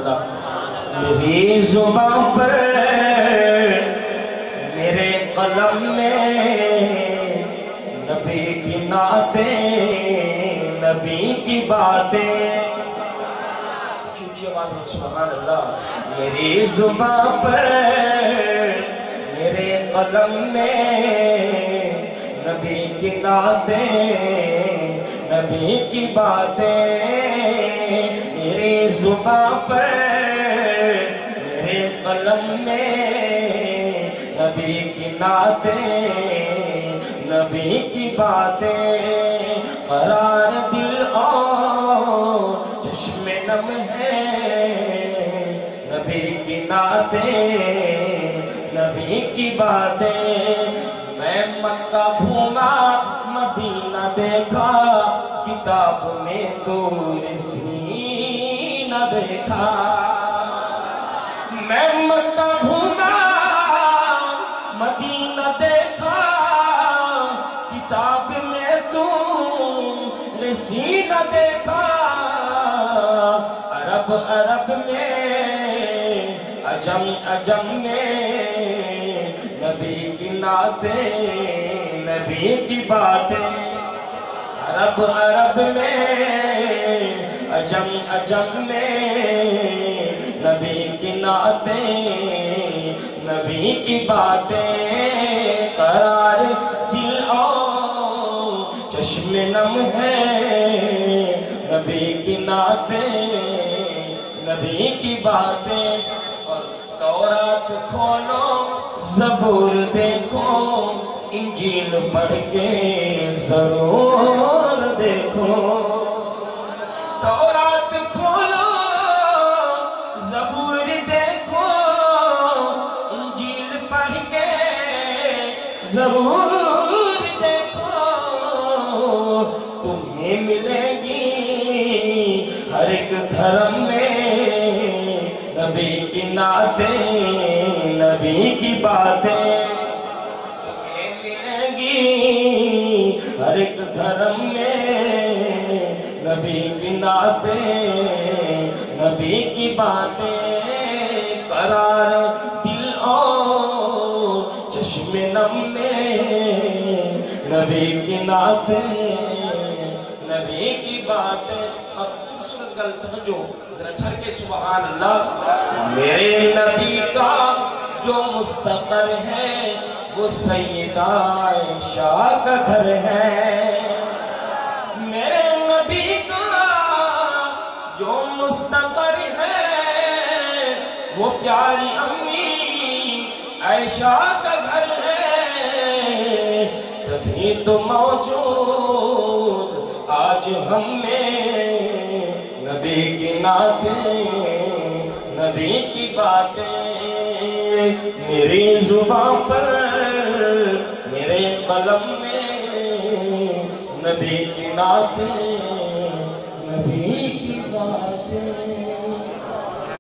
میری زبان پر میرے قلم میں نبی کی نعتیں، نبی کی باتیں، اونچی آواز میں سبحان اللہ۔ میری زبان پر میرے قلم میں نبی کی نعتیں، نبی کی باتیں، میری زبان پر میرے قلم میں نبی کی نعتیں، نبی کی باتیں، قرار دل اور چشم نم ہے نبی کی نعتیں، نبی کی باتیں۔ میں مکہ گھوما مدینہ دیکھا، کتاب میں تو سینہ دیکھا۔ میں مکہ گھوما مدینہ دیکھا، کتاب میں تو سینہ دیکھا۔ عرب عرب میں عجم عجم میں نبی کی نعتیں، نبی کی باتیں، عرب عرب میں عجم عجم میں نبی کی نعتیں، نبی کی باتیں، قرار دل اور چشم نم ہے نبی کی نعتیں، نبی کی باتیں۔ اور تورات کھولو زبور دیکھو، انجیل پڑھ کے ضرور دیکھو۔ تورات کھولو زبور دیکھو، انجیل پڑھ کے ضرور دیکھو۔ تمہیں ملے گی ہر ایک دھرم میں نبی کی نعتیں، نبی کی باتیں، تمہیں ملے گی ہر ایک دھرم میں نبی کی نعتیں، نبی کی باتیں، قرار دل اور چشم نم میں نبی کی نعتیں، نبی کی باتیں۔ اور خوبصورت غلط جو ذرا چھڑ کے سبحان اللہ۔ میرے نبی کا جو مستقر ہے وہ سیدہ عائشہ کا گھر ہے۔ میرے نبی کا جو مستقر ہے وہ پیاری امی عائشہ کا گھر ہے۔ تبھی تو موجود آج ہم میں نبی کی نعتیں، نبی کی باتیں، میری زبان پر میرے قلم میں نبی کی نعتیں، نبی